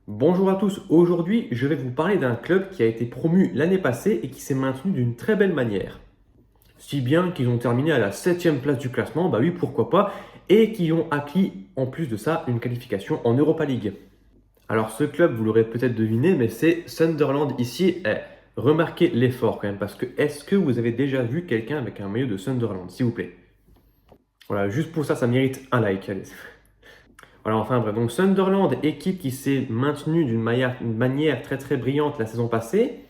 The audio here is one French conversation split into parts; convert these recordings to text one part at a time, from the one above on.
Bonjour à tous, aujourd'hui je vais vous parler d'un club qui a été promu l'année passée et qui s'est maintenu d'une très belle manière. Si bien qu'ils ont terminé à la 7e place du classement, bah oui pourquoi pas, et qui ont acquis en plus de ça une qualification en Europa League. Alors ce club, vous l'aurez peut-être deviné, mais c'est Sunderland ici. Remarquez l'effort quand même, parce que est-ce que vous avez déjà vu quelqu'un avec un maillot de Sunderland, s'il vous plaît? Voilà, juste pour ça, ça mérite un like, allez. Voilà, enfin bref, donc Sunderland, équipe qui s'est maintenue d'une manière très très brillante la saison passée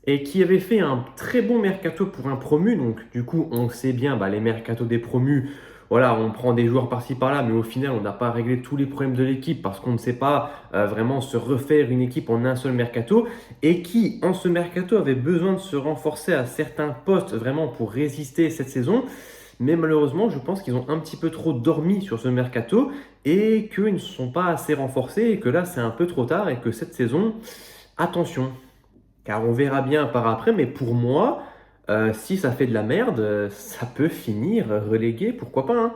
et qui avait fait un très bon mercato pour un promu. Donc du coup, on sait bien, les mercatos des promus, voilà, on prend des joueurs par-ci par-là, mais au final, on n'a pas réglé tous les problèmes de l'équipe parce qu'on ne sait pas vraiment se refaire une équipe en un seul mercato et qui, en ce mercato, avait besoin de se renforcer à certains postes vraiment pour résister cette saison. Mais malheureusement, je pense qu'ils ont un petit peu trop dormi sur ce mercato et qu'ils ne se sont pas assez renforcés et que là, c'est un peu trop tard et que cette saison, attention, car on verra bien par après, mais pour moi, si ça fait de la merde, ça peut finir relégué, pourquoi pas, hein.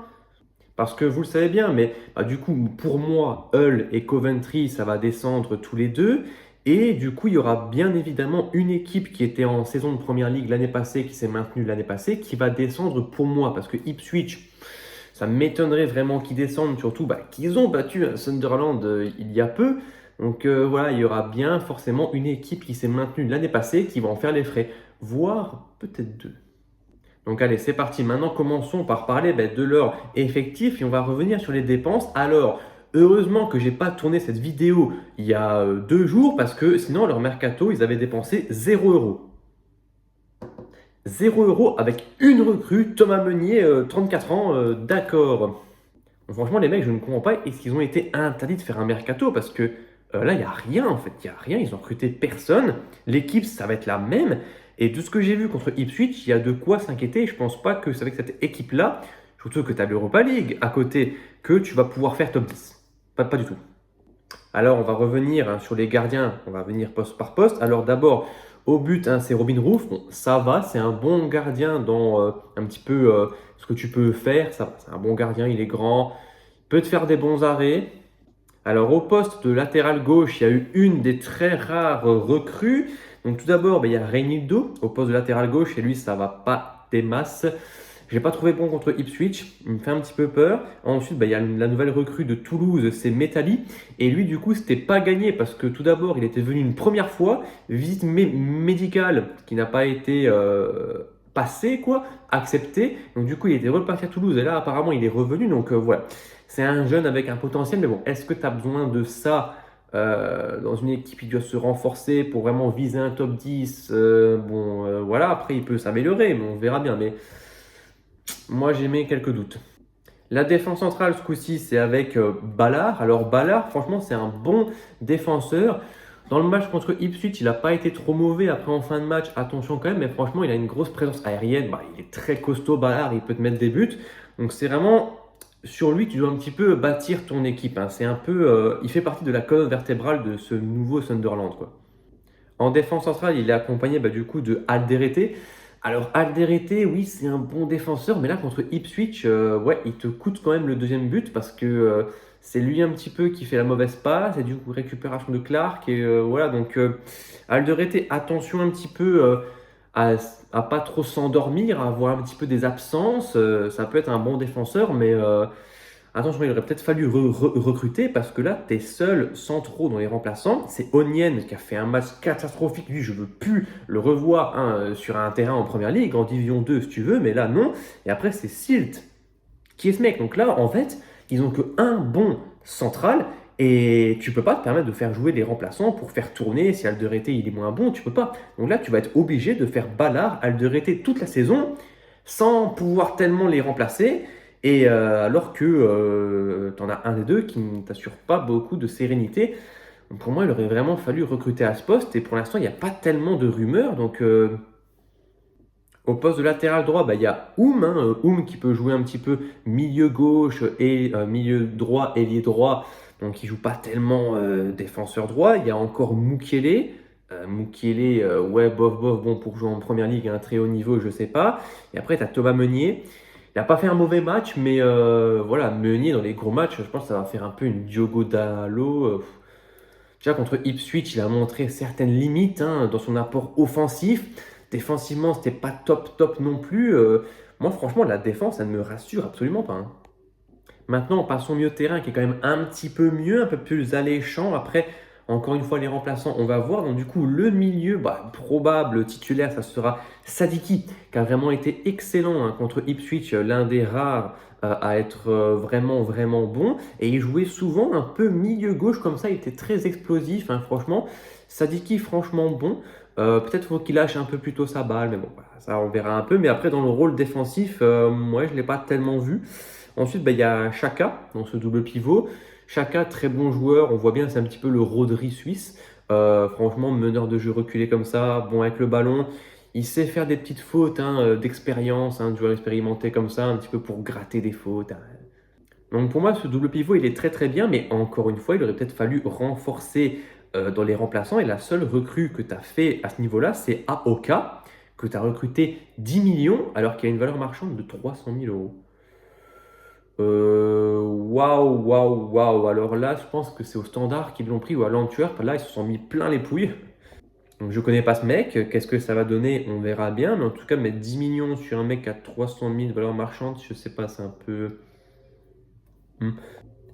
Parce que vous le savez bien, mais du coup, pour moi, Hull et Coventry, ça va descendre tous les deux. Et du coup, il y aura bien évidemment une équipe qui était en saison de Première Ligue l'année passée, qui s'est maintenue l'année passée, qui va descendre pour moi. Parce que Ipswich, ça m'étonnerait vraiment qu'ils descendent, surtout qu'ils ont battu un Sunderland il y a peu. Donc voilà, il y aura bien forcément une équipe qui s'est maintenue l'année passée qui va en faire les frais, voire peut-être deux. Donc allez, c'est parti. Maintenant, commençons par parler de leur effectif et on va revenir sur les dépenses. Alors, heureusement que j'ai pas tourné cette vidéo il y a 2 jours parce que sinon, leur mercato, ils avaient dépensé 0 euros. 0 € avec une recrue, Thomas Meunier, 34 ans, d'accord. Franchement, les mecs, je ne comprends pas. Est-ce qu'ils ont été interdits de faire un mercato? Parce que là, il n'y a rien en fait. Il n'y a rien. Ils ont recruté personne. L'équipe, ça va être la même. Et de ce que j'ai vu contre Ipswich, il y a de quoi s'inquiéter. Je pense pas que c'est avec cette équipe-là, surtout que tu as l'Europa League à côté, que tu vas pouvoir faire top 10. Pas du tout. Alors, on va revenir sur les gardiens. On va venir poste par poste. Alors, d'abord, au but, c'est Robin Roof. Bon, ça va. C'est un bon gardien dans un petit peu ce que tu peux faire. Ça va. C'est un bon gardien. Il est grand. Peut te faire des bons arrêts. Alors au poste de latéral gauche, il y a eu une des très rares recrues. Donc tout d'abord, il y a Reinildo au poste de latéral gauche et lui, ça va pas des masses. Je l'ai pas trouvé bon contre Ipswich, il me fait un petit peu peur. Ensuite, il y a la nouvelle recrue de Toulouse, c'est Metali. Et lui, du coup, c'était pas gagné parce que tout d'abord, il était venu une première fois, visite médicale qui n'a pas été passée, quoi, acceptée. Donc du coup, il était reparti à Toulouse et là, apparemment, il est revenu. Donc voilà. C'est un jeune avec un potentiel, mais bon, est-ce que tu as besoin de ça dans une équipe qui doit se renforcer pour vraiment viser un top 10? Bon, voilà, après il peut s'améliorer, mais on verra bien. Mais moi j'ai mis quelques doutes. La défense centrale ce coup-ci, c'est avec Ballard. Alors Ballard, franchement, c'est un bon défenseur. Dans le match contre Ipswich, il n'a pas été trop mauvais. Après, en fin de match, attention quand même, mais franchement, il a une grosse présence aérienne. Il est très costaud, Ballard, il peut te mettre des buts. Donc c'est vraiment sur lui que tu dois un petit peu bâtir ton équipe, hein. C'est un peu, il fait partie de la colonne vertébrale de ce nouveau Sunderland, quoi. En défense centrale, il est accompagné du coup de Alderete. Alors Alderete, oui, c'est un bon défenseur, mais là contre Ipswich, ouais, il te coûte quand même le deuxième but parce que c'est lui un petit peu qui fait la mauvaise passe et du coup récupération de Clark et voilà donc Alderete, attention un petit peu à pas trop s'endormir, à avoir un petit peu des absences. Ça peut être un bon défenseur, mais attention, il aurait peut-être fallu recruter parce que là, tu es seul sans trop dans les remplaçants. C'est Onyen qui a fait un match catastrophique. Lui, je veux plus le revoir sur un terrain en première ligue, en Division 2 si tu veux, mais là, non. Et après, c'est Silt qui est ce mec. Donc là, en fait, ils ont que un bon central et tu peux pas te permettre de faire jouer des remplaçants pour faire tourner. Si Alderete il est moins bon, tu peux pas. Donc là, tu vas être obligé de faire Ballard, Alderete toute la saison sans pouvoir tellement les remplacer. Et alors que tu en as un des deux qui ne t'assure pas beaucoup de sérénité. Donc pour moi, il aurait vraiment fallu recruter à ce poste. Et pour l'instant, il n'y a pas tellement de rumeurs. Donc au poste de latéral droit, il y a Oum qui peut jouer un petit peu milieu gauche et milieu droit, ailier droit. Donc il joue pas tellement défenseur droit. Il y a encore Mukiele. Mukiele, ouais, bof, bon, pour jouer en première ligue à un très haut niveau, je sais pas. Et après, tu as Thomas Meunier. Il n'a pas fait un mauvais match, mais voilà, Meunier dans les gros matchs, je pense que ça va faire un peu une Diogo Dalot. Déjà contre Ipswich, il a montré certaines limites hein, dans son apport offensif. Défensivement, c'était pas top top non plus. Moi, franchement, la défense, elle ne me rassure absolument pas, hein. Maintenant, passons au milieu de terrain qui est quand même un petit peu mieux, un peu plus alléchant. Après, encore une fois, les remplaçants, on va voir. Donc, du coup, le milieu, probable titulaire, ça sera Sadiki, qui a vraiment été excellent hein, contre Ipswich, l'un des rares à être vraiment, vraiment bon. Et il jouait souvent un peu milieu gauche comme ça, il était très explosif, hein, franchement. Sadiki, franchement bon. Peut-être faut qu'il lâche un peu plus tôt sa balle, mais bon, voilà, ça on verra un peu. Mais après, dans le rôle défensif, moi, je ne l'ai pas tellement vu. Ensuite, il y a Chaka dans ce double pivot. Chaka, très bon joueur. On voit bien, c'est un petit peu le Rodri suisse. Franchement, meneur de jeu reculé comme ça, bon avec le ballon. Il sait faire des petites fautes hein, d'expérience, hein, de joueur expérimenté comme ça, un petit peu pour gratter des fautes, hein. Donc pour moi, ce double pivot, il est très très bien, mais encore une fois, il aurait peut-être fallu renforcer dans les remplaçants. Et la seule recrue que tu as fait à ce niveau-là, c'est Aoka, que tu as recruté 10 millions, alors qu'il a une valeur marchande de 300 000 euros. Waouh, waouh, waouh. Alors là, je pense que c'est au Standard qu'ils l'ont pris ou à l'Antwerp. Là, ils se sont mis plein les pouilles. Donc, je connais pas ce mec. Qu'est-ce que ça va donner? On verra bien. Mais en tout cas, mettre 10 millions sur un mec à 300 000 de valeur marchande, je sais pas, c'est un peu.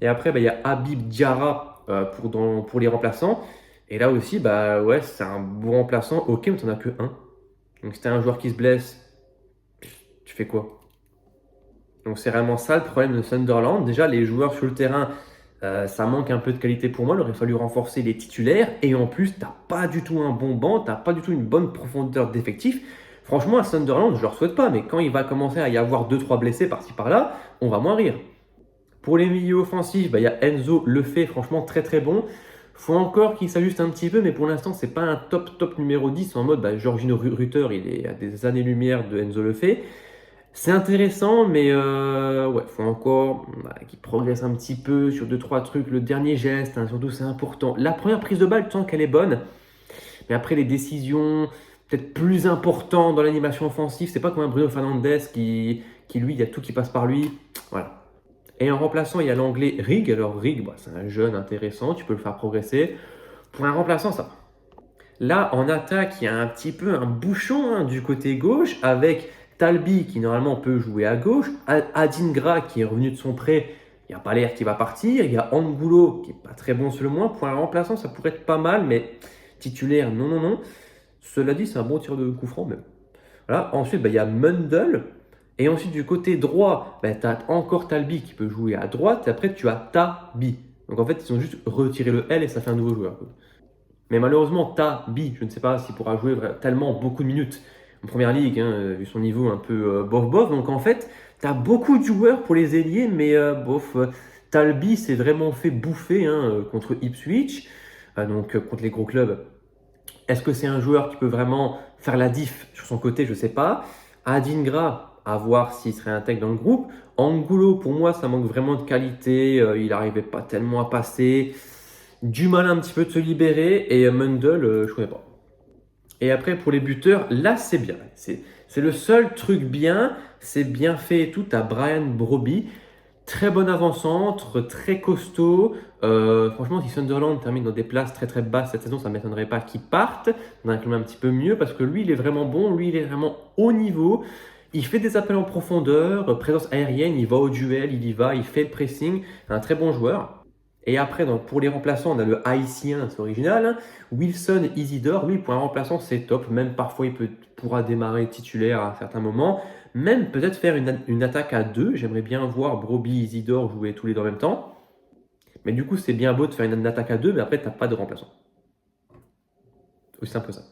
Et après, il y a Habib Diarra pour les remplaçants. Et là aussi, ouais, c'est un bon remplaçant. Ok, mais t'en as que un. Donc, si t'as un joueur qui se blesse, tu fais quoi? Donc c'est vraiment ça le problème de Sunderland. Déjà, les joueurs sur le terrain, ça manque un peu de qualité pour moi. Il aurait fallu renforcer les titulaires. Et en plus, tu n'as pas du tout un bon banc, tu n'as pas du tout une bonne profondeur d'effectif. Franchement, à Sunderland, je ne leur souhaite pas. Mais quand il va commencer à y avoir deux trois blessés par-ci par-là, on va moins rire. Pour les milieux offensifs, il y a Enzo Lefebvre, franchement très très bon. Faut encore qu'il s'ajuste un petit peu, mais pour l'instant, c'est pas un top top numéro 10 en mode Jorginho Rutter, il est à des années-lumière de Enzo Lefebvre. C'est intéressant, mais ouais, faut encore qu'il progresse un petit peu sur deux trois trucs. Le dernier geste, hein, surtout, c'est important. La première prise de balle, tu sens qu'elle est bonne, mais après les décisions, peut-être plus importantes dans l'animation offensive, c'est pas comme un Bruno Fernandes qui lui, il y a tout qui passe par lui. Voilà. Et en remplaçant, il y a l'anglais Rig. Alors Rig, c'est un jeune intéressant, tu peux le faire progresser. Pour un remplaçant, ça va. Là, en attaque, il y a un petit peu un bouchon hein, du côté gauche avec Talbi qui normalement peut jouer à gauche, Adingra qui est revenu de son prêt, il n'y a pas l'air qui va partir, il y a Angulo qui n'est pas très bon selon moi. Pour un remplaçant, ça pourrait être pas mal, mais titulaire, non, non, non. Cela dit, c'est un bon tir de coup franc. Mais... Voilà. Ensuite, il y a Mundle. Et ensuite, du côté droit, tu as encore Talbi qui peut jouer à droite. Et après, tu as Tabi. Donc en fait, ils ont juste retiré le L et ça fait un nouveau joueur. Mais malheureusement, Tabi, je ne sais pas s'il pourra jouer tellement beaucoup de minutes en première ligue, hein, vu son niveau un peu bof-bof. Donc en fait, tu as beaucoup de joueurs pour les ailiers, mais bof. Talbi s'est vraiment fait bouffer hein, contre Ipswich, donc contre les gros clubs. Est-ce que c'est un joueur qui peut vraiment faire la diff sur son côté? Je ne sais pas. Adingra, à voir s'il serait intègre dans le groupe. Angulo, pour moi, ça manque vraiment de qualité. Il n'arrivait pas tellement à passer. Du mal un petit peu de se libérer. Et Mundle, je ne connais pas. Et après, pour les buteurs, là, c'est bien. C'est le seul truc bien. C'est bien fait et tout. Tu as Brian Broby. Très bon avant-centre, très costaud. Franchement, si Sunderland termine dans des places très très basses cette saison, ça ne m'étonnerait pas qu'il parte dans un club un petit peu mieux parce que lui, il est vraiment bon. Lui, il est vraiment haut niveau. Il fait des appels en profondeur, présence aérienne, il va au duel, il y va, il fait le pressing. Un très bon joueur. Et après, donc, pour les remplaçants, on a le haïtien, c'est original, hein. Wilson Isidore. Lui, pour un remplaçant, c'est top. Même parfois, pourra démarrer titulaire à certains moments. Même peut-être faire une attaque à deux. J'aimerais bien voir Broby et Isidore jouer tous les deux en même temps. Mais du coup, c'est bien beau de faire une attaque à deux, mais après, tu n'as pas de remplaçant. Aussi simple que ça.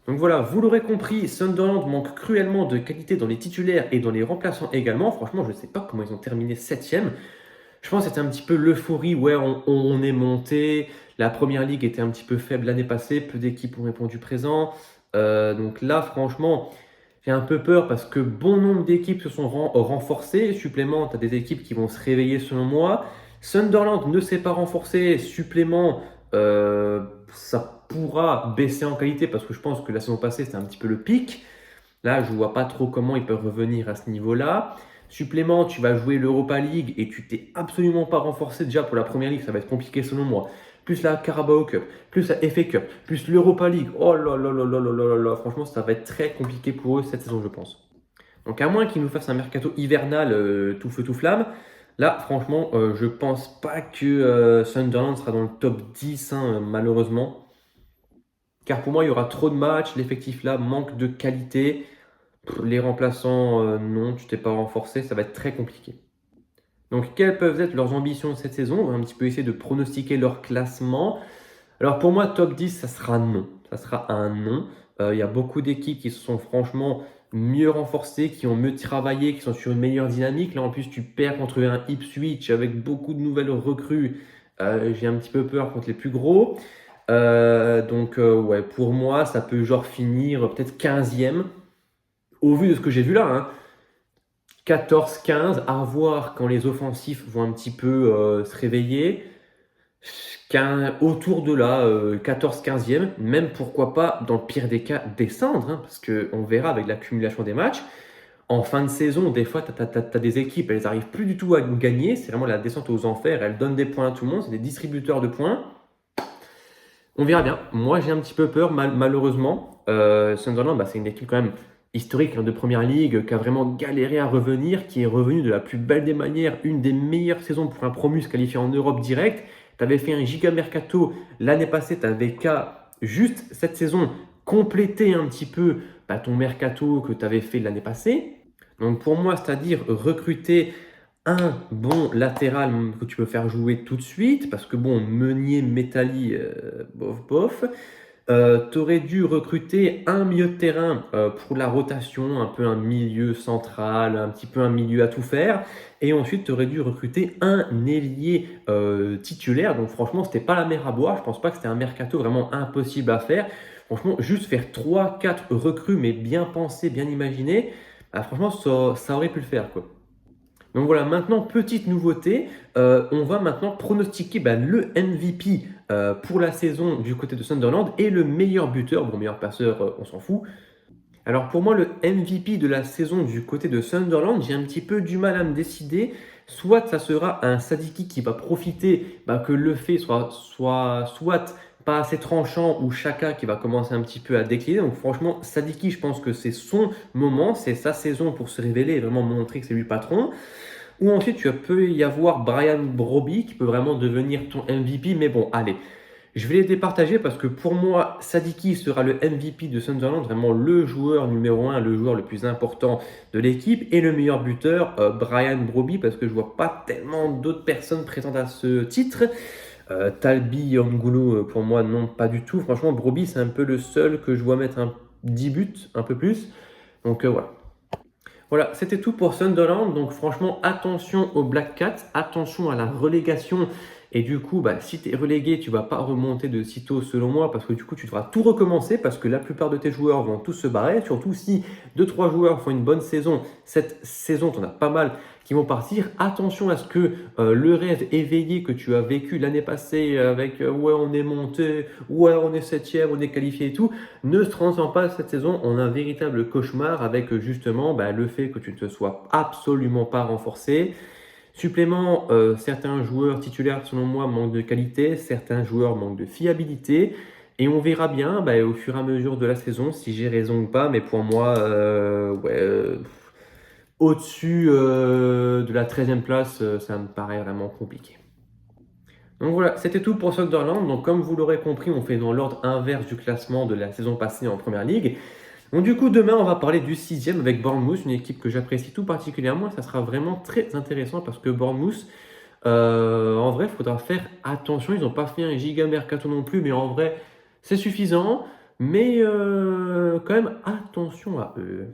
Donc voilà, vous l'aurez compris, Sunderland manque cruellement de qualité dans les titulaires et dans les remplaçants également. Franchement, je ne sais pas comment ils ont terminé 7e. Je pense que c'était un petit peu l'euphorie. Ouais, on est monté. La première ligue était un petit peu faible l'année passée. Peu d'équipes ont répondu présent. Donc là, franchement, j'ai un peu peur parce que bon nombre d'équipes se sont renforcées. Supplément, tu as des équipes qui vont se réveiller selon moi. Sunderland ne s'est pas renforcé. Supplément, ça pourra baisser en qualité parce que je pense que la saison passée, c'était un petit peu le pic. Là, je ne vois pas trop comment ils peuvent revenir à ce niveau-là. Supplément, tu vas jouer l'Europa League et tu t'es absolument pas renforcé déjà pour la première ligue, ça va être compliqué selon moi. plus la Carabao Cup, plus la FA Cup, plus l'Europa League. Oh là là là là là là là là. Franchement, ça va être très compliqué pour eux cette saison, je pense. Donc à moins qu'ils nous fassent un mercato hivernal tout feu tout flamme, là franchement je pense pas que Sunderland sera dans le top 10 hein, malheureusement. Car pour moi il y aura trop de matchs, l'effectif là manque de qualité. Les remplaçants non, tu t'es pas renforcé, ça va être très compliqué. Donc quelles peuvent être leurs ambitions cette saison? On va un petit peu essayer de pronostiquer leur classement. Alors pour moi, top 10, ça sera non. Ça sera un non. Il y a beaucoup d'équipes qui se sont franchement mieux renforcées, qui ont mieux travaillé, qui sont sur une meilleure dynamique. Là, en plus, tu perds contre un Ipswich avec beaucoup de nouvelles recrues. J'ai un petit peu peur contre les plus gros. Ouais, pour moi, ça peut genre finir peut-être 15e. Au vu de ce que j'ai vu là, hein. 14-15, à voir quand les offensifs vont un petit peu se réveiller. Autour de là, 14-15e, même pourquoi pas, dans le pire des cas, descendre, hein, parce qu'on verra avec l'accumulation des matchs. En fin de saison, des fois, tu as des équipes, elles n'arrivent plus du tout à gagner. C'est vraiment la descente aux enfers. Elles donnent des points à tout le monde. C'est des distributeurs de points. On verra bien. Moi, j'ai un petit peu peur, malheureusement. Sunderland, c'est une équipe quand même historique hein, de Première Ligue, qui a vraiment galéré à revenir, qui est revenue de la plus belle des manières, une des meilleures saisons pour un promu se qualifier en Europe direct. Tu avais fait un giga mercato l'année passée, tu avais qu'à juste cette saison compléter un petit peu ton mercato que tu avais fait l'année passée. Donc pour moi, c'est-à-dire recruter un bon latéral que tu peux faire jouer tout de suite, parce que bon, Meunier, Métali, bof bof. Tu aurais dû recruter un milieu de terrain pour la rotation, un peu un milieu central, un petit peu un milieu à tout faire. Et ensuite, tu aurais dû recruter un ailier titulaire. Donc franchement, c'était pas la mer à boire. Je pense pas que c'était un mercato vraiment impossible à faire. Franchement, juste faire 3-4 recrues, mais bien pensées, bien imaginées, franchement, ça aurait pu le faire, quoi. Donc voilà, maintenant, petite nouveauté, on va maintenant pronostiquer le MVP pour la saison du côté de Sunderland et le meilleur buteur, bon, meilleur passeur, on s'en fout. Alors pour moi, le MVP de la saison du côté de Sunderland, j'ai un petit peu du mal à me décider. Soit ça sera un Sadiki qui va profiter que le fait soit pas assez tranchant ou Chaka qui va commencer un petit peu à décliner. Donc franchement, Sadiki, je pense que c'est son moment, c'est sa saison pour se révéler et vraiment montrer que c'est lui le patron. Ou ensuite, tu peux y avoir Brian Broby qui peut vraiment devenir ton MVP. Mais bon, allez, je vais les départager parce que pour moi, Sadiki sera le MVP de Sunderland, vraiment le joueur numéro 1, le joueur le plus important de l'équipe. Et le meilleur buteur, Brian Broby, parce que je vois pas tellement d'autres personnes présentes à ce titre. Talbi, Angulo, pour moi, non, pas du tout. Franchement, Broby, c'est un peu le seul que je vois mettre 10 buts, un peu plus. Donc voilà. Voilà, c'était tout pour Sunderland. Donc franchement, attention aux Black Cats, attention à la relégation. Et du coup, si tu es relégué, tu ne vas pas remonter de sitôt selon moi, parce que du coup, tu devras tout recommencer, parce que la plupart de tes joueurs vont tous se barrer. Surtout si 2-3 joueurs font une bonne saison, cette saison, tu en as pas mal qui vont partir. Attention à ce que le rêve éveillé que tu as vécu l'année passée avec ouais, on est monté, ouais, on est septième, on est qualifié et tout, ne se transforme pas cette saison en un véritable cauchemar avec justement le fait que tu ne te sois absolument pas renforcé. Supplément, certains joueurs titulaires, selon moi, manquent de qualité, certains joueurs manquent de fiabilité. Et on verra bien au fur et à mesure de la saison si j'ai raison ou pas. Mais pour moi, au-dessus de la 13e place, ça me paraît vraiment compliqué. Donc voilà, c'était tout pour Sunderland. Donc comme vous l'aurez compris, on fait dans l'ordre inverse du classement de la saison passée en Première Ligue. Donc du coup, demain, on va parler du 6e avec Bournemouth, une équipe que j'apprécie tout particulièrement. Ça sera vraiment très intéressant parce que Bournemouth, en vrai, il faudra faire attention. Ils n'ont pas fait un giga mercato non plus, mais en vrai, c'est suffisant. Mais quand même, attention à eux.